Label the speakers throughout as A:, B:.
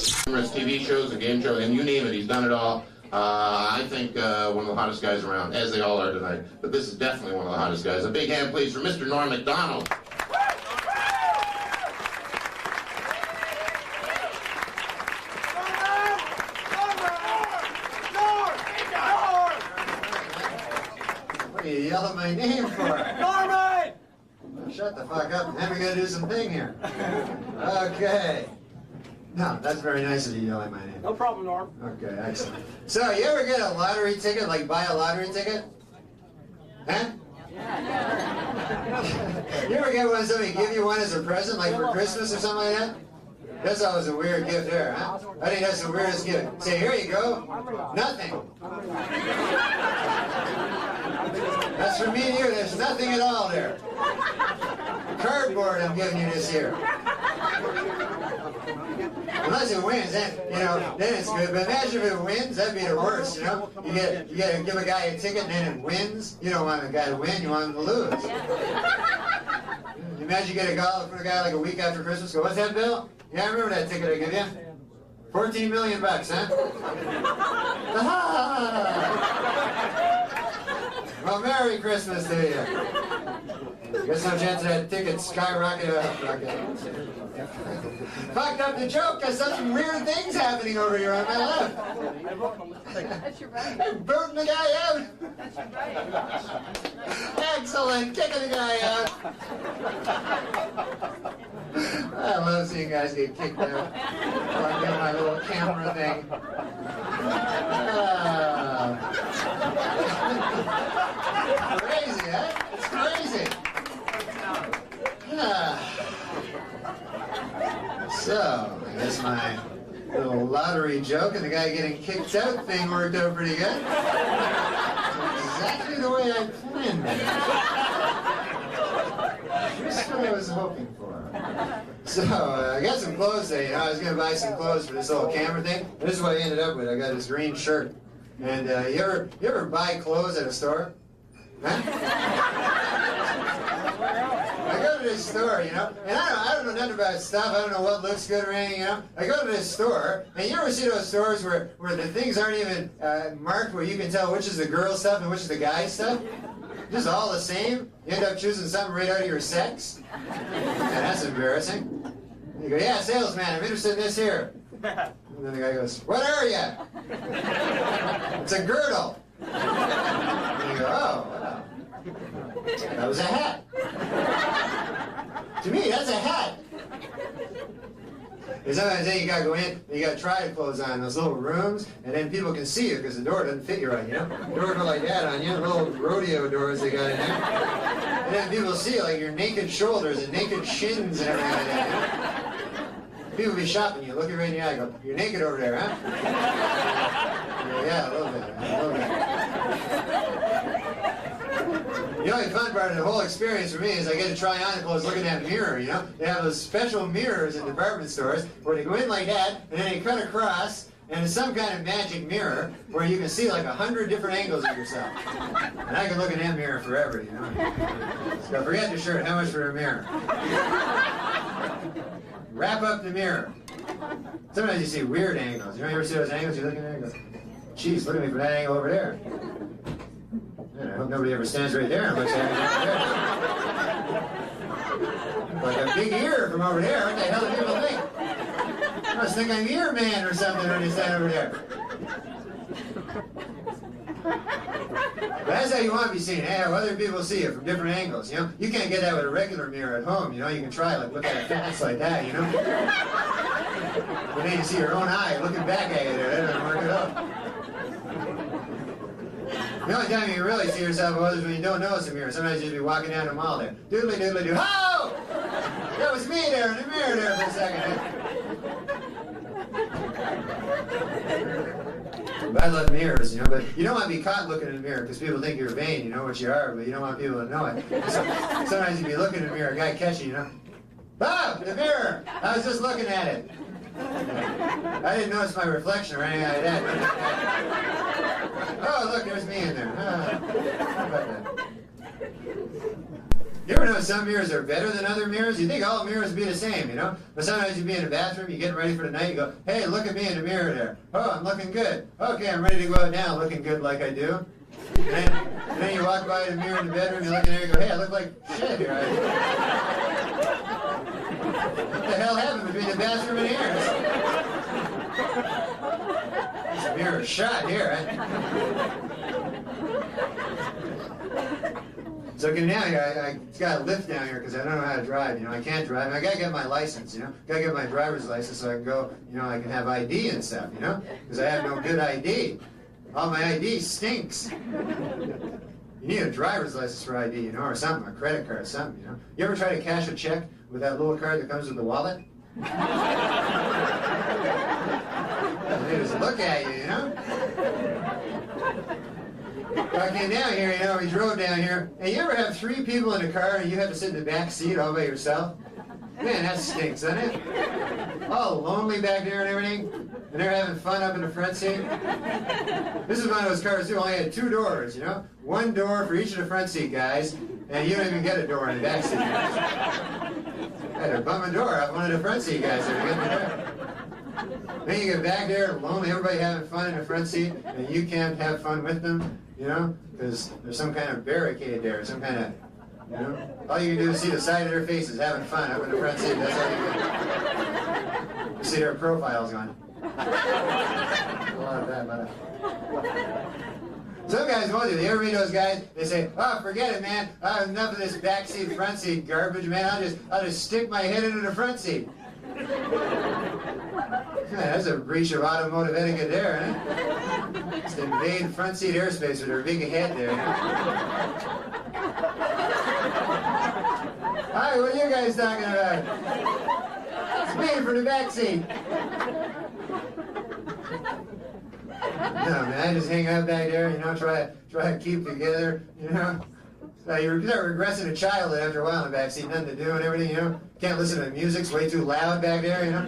A: TV shows, a game show, and you name it, he's done it all. I think one of the hottest guys around, as they all are tonight. But this is definitely one of the hottest guys. A big hand, please, for Mr. Norm McDonald.
B: What are you yelling my name for?
C: Norman!
B: Shut the fuck up. Then we gotta do some thing here. Okay. No, that's very nice of you yelling my name.
C: No problem, Norm.
B: Okay, excellent. So, you ever get a lottery ticket, like buy a lottery ticket? Huh? You ever get one, somebody give you one as a present, like for Christmas or something like that? That's always a weird gift there, huh? I think that's the weirdest gift. Say, here you go. Nothing. That's for me and you. There's nothing at all there. Cardboard I'm giving you this year. Unless it wins, then, then it's good. But imagine if it wins, that'd be the worst, You gotta give a guy a ticket and then it wins. You don't want a guy to win, you want him to lose. Imagine you get a call from a guy like a week after Christmas, go, what's that, Bill? Yeah, I remember that ticket I gave you. 14 million bucks, huh? Well, Merry Christmas to you. Guess no chance of that ticket skyrocketed up. Okay. Fucked up the joke, because some weird things happening over here on my left.
D: That's your right.
B: I'm booting the guy out.
D: That's your right.
B: Excellent, kicking the guy out. I love seeing guys get kicked out while I'm doing my little camera thing. Crazy, huh? It's crazy. So, I guess my little lottery joke and the guy getting kicked out thing worked out pretty good. Exactly the way I planned it. Just what I was hoping for. So, I got some clothes there, I was going to buy some clothes for this little camera thing. This is what I ended up with. I got this green shirt. And you ever buy clothes at a store? Huh? I go to this store, and I don't know nothing about stuff. I don't know what looks good or anything, I go to this store, and you ever see those stores where the things aren't even marked, where you can tell which is the girl stuff and which is the guy stuff? Just all the same? You end up choosing something right out of your sex? Yeah, that's embarrassing. And you go, yeah, salesman, I'm interested in this here. And then the guy goes, what are you? It's a girdle. And you go, oh, wow. That was a hat. To me, that's a hat. And sometimes then you gotta go in, and you gotta try the clothes on in those little rooms, and then people can see you because the door doesn't fit you right, The door go like that on you, little rodeo doors they got in there. And then people see like your naked shoulders and naked shins and everything like that. People be shopping you, looking right in the eye, go, you're naked over there, huh? Yeah, a little bit. The only fun part of the whole experience for me is I get to try on the clothes looking at a mirror, They have those special mirrors in department stores where they go in like that, and then they cut across, and it's some kind of magic mirror where you can see like 100 different angles of yourself. And I can look in that mirror forever, So forget the shirt, how much for a mirror? Wrap up the mirror. Sometimes you see weird angles. You ever see those angles? You look at there and go, geez, look at me from that angle over there. I hope nobody ever stands right there and looks at me like a big ear from over there. What the hell do people think? I must think I'm ear man or something when you stand over there. But that's how you want to be seen. Have other people see you from different angles. You can't get that with a regular mirror at home. You can try look at a fence like that. But then you see your own eye looking back at you there. That doesn't work at all. The only time you can really see yourself is when you don't notice the mirror. Sometimes you just be walking down the mall there. Doodly doodly doo. Oh! That was me there in the mirror there for a second. I love mirrors, but you don't want to be caught looking in the mirror because people think you're vain. You know what you are, but you don't want people to know it. So, sometimes you be looking in the mirror, a guy catch you, Oh, the mirror! I was just looking at it. I didn't notice my reflection or anything like that. Oh, look, there's me in there. How about that? You ever know some mirrors are better than other mirrors? You think all mirrors would be the same, you know? But sometimes you be in a bathroom, you're getting ready for the night, you go, hey, look at me in the mirror there. Oh, I'm looking good. Okay, I'm ready to go out now, looking good like I do. And then you walk by the mirror in the bedroom, you look in there, you go, hey, I look like shit here. What the hell happened between the bathroom and here? This mirror shot here, right? So okay, now I got a lift down here because I don't know how to drive. You know, I can't drive. I gotta get my license. You know, gotta get my driver's license so I can go. You know, I can have ID and stuff. You know, because I have no good ID. All my ID stinks. You need a driver's license for ID, you know, or something, a credit card, or something. You know, you ever try to cash a check with that little card that comes with the wallet? They just look at you, you know. Okay, now here, you know, we drove down here, and you ever have 3 people in the car and you have to sit in the back seat all by yourself? Man, that stinks, doesn't it? All lonely back there and everything, and they're having fun up in the front seat. This is one of those cars, too, only had 2 doors, you know? 1 door for each of the front seat guys, and you don't even get a door in the back seat. I had to bum a door off one of the front seat guys there to get in the door. Then you get back there, lonely, everybody having fun in the front seat, and you can't have fun with them, you know, because there's some kind of barricade there, some kind of, you know, all you can do is see the side of their faces having fun up in the front seat. That's all you can. You see their profiles on. A lot of that, but. Some guys won't do. You ever meet those guys? They say, "Oh, forget it, man. I have enough of this back seat, front seat garbage, man. I'll just stick my head into the front seat." Yeah, that's a breach of automotive etiquette there, isn't it? Just invade front seat airspace with their big head there. Hi, what are you guys talking about? It's me from the back seat. No, man, I just hang out back there, you know, try to keep together, you know. You start regressing a child after a while in the back seat, nothing to do and everything, you know. Can't listen to the music, it's way too loud back there, you know.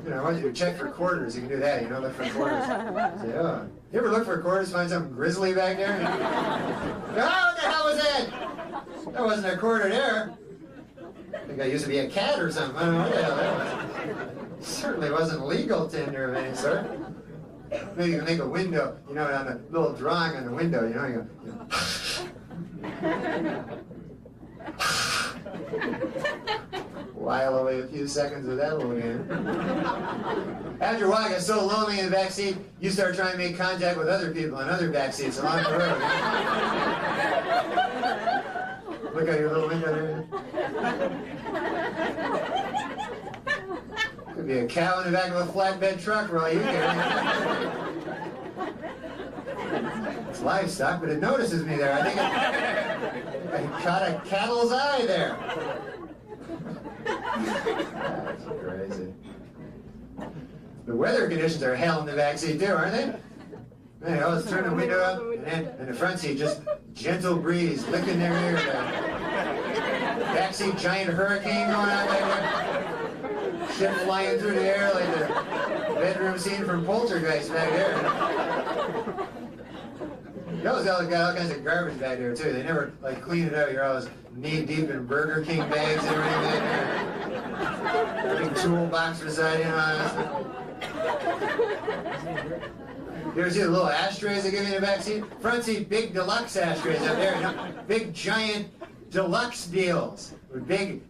B: You know, I want you to check for quarters. You can do that, you know, look for quarters. Say, oh, you ever look for quarters, find something grisly back there? You know? Oh, what the hell was that? That wasn't a quarter there. I think I used to be a cat or something. I don't know what the hell that was. Certainly wasn't legal tender of any sort. Maybe you can make a window, you know, on the little drawing on the window, you know, you go, while away a few seconds of that little game. After a while, I got so lonely in the back seat, you start trying to make contact with other people in other back seats along the road. Look out your little window there. Could be a cow in the back of a flatbed truck for all you care. It's livestock, but it notices me there. I think I caught a cattle's eye there. That's crazy. The weather conditions are hell in the back seat too, aren't they? Man, I always turn the window up, and the front seat just gentle breeze licking their ear. Back seat giant hurricane going on back there. Ship flying through the air like the bedroom scene from Poltergeist back there. You always got all kinds of garbage back there too. They never like clean it out. You're always knee deep in Burger King bags and everything back there. Big toolbox beside you and all that stuff. You ever see the little ashtrays they give you in the back seat? Front seat, big deluxe ashtrays up there. You know? Big giant deluxe deals with big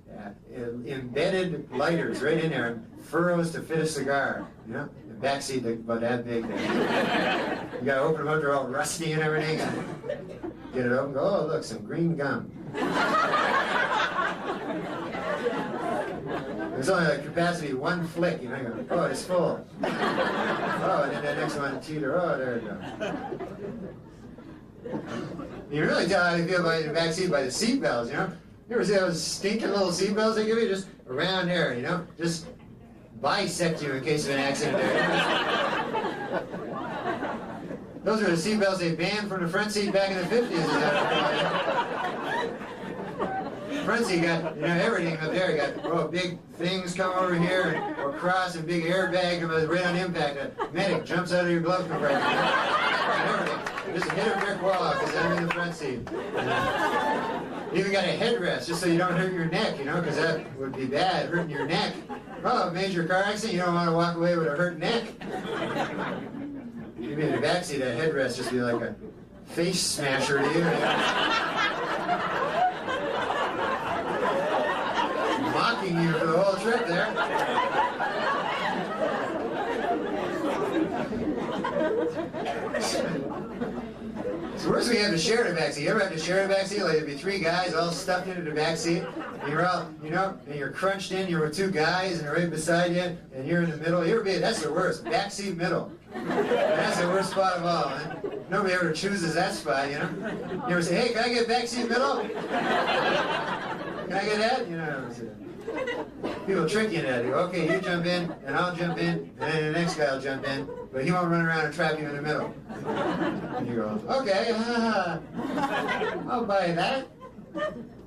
B: embedded lighters right in there and furrows to fit a cigar. You know, the back seat about that big there. You gotta open them up, they're all rusty and everything. And get it open, go, oh look, some green gum. There's only a capacity 1 flick, you know, you go, oh, it's full. Oh, and then that next one, teeter, oh, there it goes. You really tell how you feel about in the back seat by the seat belts, you know? You ever see those stinking little seat belts they give you? Just around there, you know? Just bisect you in case of an accident there. Those are the seat belts they banned from the front seat back in the 50s. Front seat got, you know, everything up there. Got big things come over here, and, or cross, and big airbag comes right on impact. A medic jumps out of your glove compartment. You know? And everything. Just hit a brick wall because I'm in the front seat. You even got a headrest just so you don't hurt your neck, you know, because that would be bad, hurting your neck. Oh, a major car accident, you don't want to walk away with a hurt neck. You'd be in the backseat, that headrest just be like a face smasher to you. Mocking you for the whole trip there. It's worse when you have to share the backseat. You ever have to share the backseat? Like there'd be three guys all stuffed into the backseat. And you're all, you know, and you're crunched in. You're with two guys, and they're right beside you, and you're in the middle. That's the worst. Backseat middle. That's the worst spot of all, man. Nobody ever chooses that spot, you know. You ever say, "Hey, can I get backseat middle? Can I get that?" You know. People trick you into that. They go, "Okay, you jump in, and I'll jump in, and then the next guy will jump in, but he won't run around and trap you in the middle." And you go, "Okay, I'll buy that."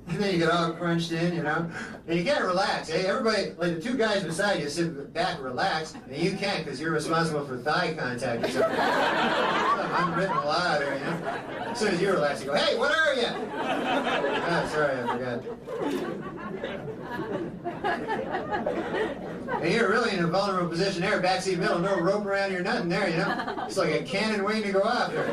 B: And then you get all crunched in, you know. And you can't relax. Hey, everybody, like the two guys beside you sit back, relax, and you can't because you're responsible for thigh contact or something. Some unwritten law there, you know. As soon as you relax, you go, "Hey, what are you?" "Oh, sorry, I forgot." And you're really in a vulnerable position there, backseat middle, no rope around your nothing there, you know. It's like a cannon waiting to go off there.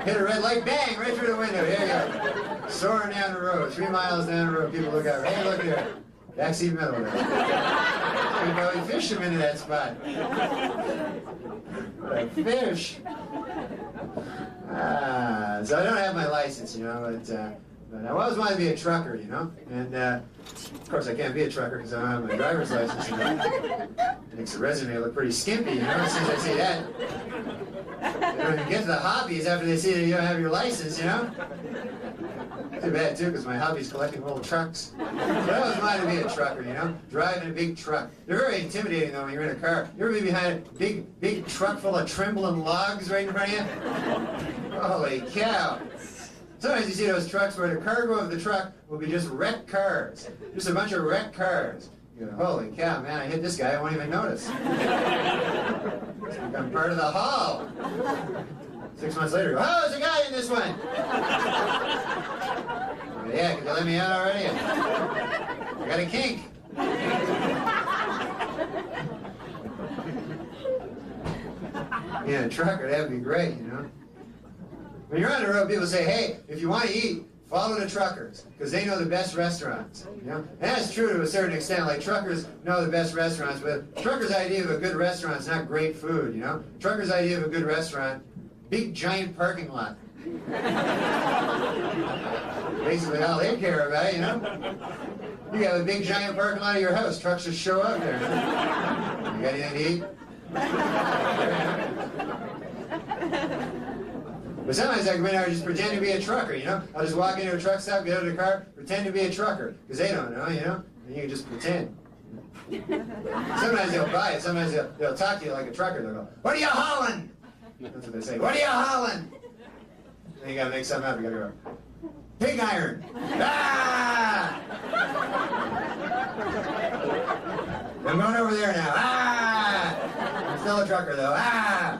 B: Hit a red light, bang, right through the window. There you go. Soaring down the road, 3 miles down the road. People look out, "Hey, look here. Backseat middle there." You probably fish them into that spot. What a fish. So I don't have my license, you know, but I always wanted to be a trucker, you know. And of course I can't be a trucker because I don't have my driver's license. You know? It makes the resume look pretty skimpy, you know, as soon as I say that. They don't even get to the hobbies after they see that you don't have your license, you know. Too bad, too, because my hobby's collecting old trucks. So I always wanted to be a trucker, you know, driving a big truck. They're very intimidating, though, when you're in a car. You ever be behind a big truck full of trembling logs right in front of you? Holy cow. Sometimes you see those trucks where the cargo of the truck will be just wrecked cars. Just a bunch of wrecked cars. You go, "Holy cow, man, I hit this guy, I won't even notice." It's become part of the haul. 6 months later, "Oh, there's a guy in this one." "Yeah, can you let me out already? I got a kink." Yeah, a trucker, that'd be great, you know. When you're on the road, people say, "Hey, if you want to eat, follow the truckers, because they know the best restaurants." You know, and that's true to a certain extent. Like truckers know the best restaurants, but truckers' idea of a good restaurant is not great food. You know, truckers' idea of a good restaurant, big giant parking lot. Basically all they care about, you know. You have a big giant parking lot of your house. Trucks just show up there. You got anything to eat? But sometimes I go in there and just pretend to be a trucker, you know? I'll just walk into a truck stop, get out of the car, pretend to be a trucker, because they don't know, you know? And you can just pretend. Sometimes they'll buy it, sometimes they'll talk to you like a trucker. They'll go, "What are you hauling?" That's what they say, "What are you hauling?" And you gotta make something up, you gotta go, "Pig iron." "Ah!" "I'm going over there now." "Ah!" "I'm still a trucker though." "Ah!"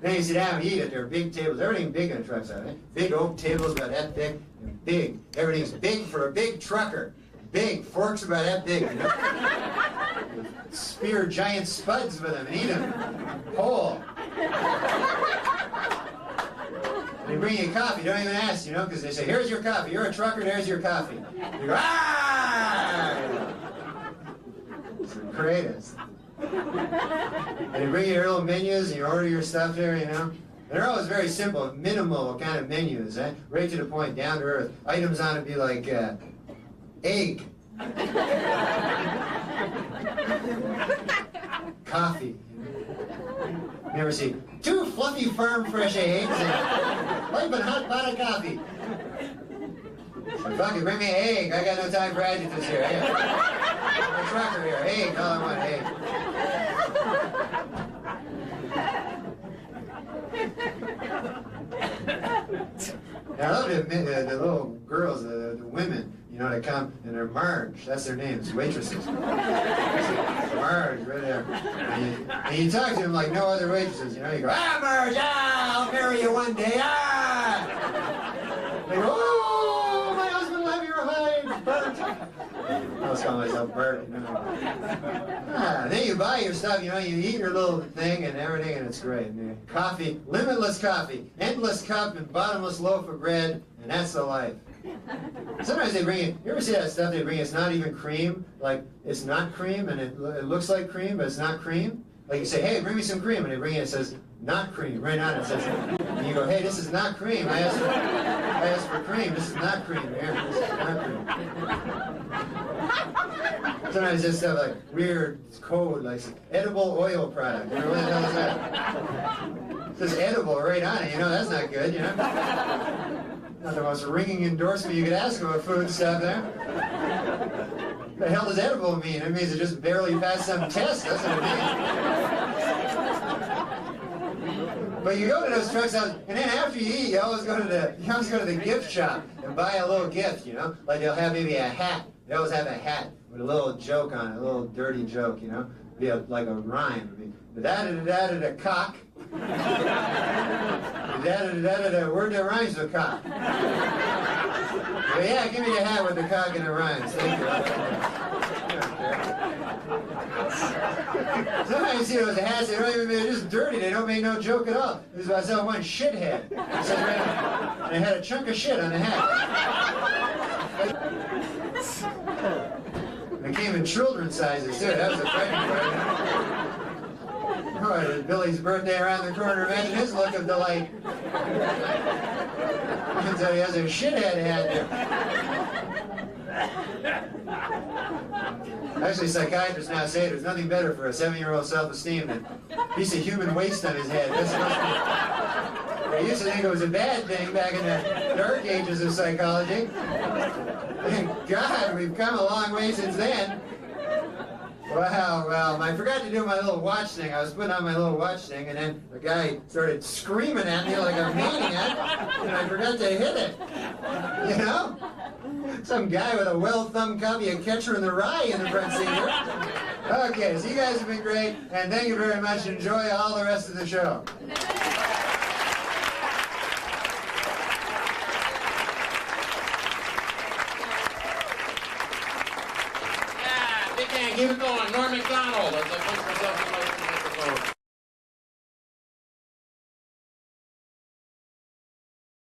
B: Then you sit down and eat at their big tables. Everything big in a truck stop, eh? Big oak tables about that thick and big. Everything's big for a big trucker. Big. Forks about that big, you know? Spear giant spuds with them and eat them whole. They bring you coffee, don't even ask, you know, because they say, "Here's your coffee. You're a trucker, there's your coffee." You go, "Ah!" It's the greatest. And they bring you your little menus and you order your stuff there, you know. And they're always very simple, minimal kind of menus, eh? Right to the point, down to earth. Items on it be like egg, coffee. You never see 2 fluffy farm fresh eggs and light and hot pot of coffee. Fuck it, bring me an egg. I got no time for adjectives here. Hey, I'm a trucker here. Egg, all I want, egg. And I love the little girls, the women, you know, that come and they're Marge. That's their names, waitresses. Marge, right there. And you talk to them like no other waitresses, you know. You go, "Ah, Marge, ah, I'll marry you one day, ah!" They go, "Oh!" I was calling myself Bert. You know. Then you buy your stuff, you know, you eat your little thing and everything, and it's great. And coffee, limitless coffee, endless cup and bottomless loaf of bread, and that's the life. Sometimes they bring you ever see that stuff they bring, it's not even cream, like it's not cream, and it looks like cream, but it's not cream? Like you say, hey, bring me some cream, and they bring it, it says, not cream, right on it says, and you go, hey, this is not cream, I asked for cream, this is not cream, here, this is not cream. Sometimes it's stuff like weird code, like edible oil product, you know, what the hell is that? It says edible right on it, you know, that's not good, you know? Not the most ringing endorsement you could ask of a food stuff there. What the hell does edible mean? It means it just barely passed some test, that's what it means. But you go to those truck stops, and then after you eat, you always go to the gift shop and buy a little gift, you know? Like they'll have maybe a hat. They always have a hat with a little joke on it, a little dirty joke, you know? Be like a rhyme. It'd be da-da-da-da-da-da cock. Da-da-da-da-da-da word that rhymes with cock. Well, yeah, give me the hat with the cock and the rhymes. Thank you. Sometimes you see those hats, they're just dirty, they don't make no joke at all. This is why I saw one shithead. It said right on, and it had a chunk of shit on the hat. They came in children's sizes too, that was a frightening part. Oh, it's Billy's birthday around the corner, imagine his look of delight. So he has a shithead hat there. Actually, psychiatrists now say there's nothing better for a 7-year-old self-esteem than a piece of human waste on his head. I used to think it was a bad thing back in the dark ages of psychology. Thank God, we've come a long way since then. Wow, well, I forgot to do my little watch thing. I was putting on my little watch thing, and then the guy started screaming at me like a maniac, and I forgot to hit it. You know? Some guy with a well-thumbed copy of Catcher in the Rye in the front seat here. Okay, so you guys have been great, and thank you very much. Enjoy all the rest of the show.
A: Yeah, big man, keep it going. Norm McDonald. As I push myself in my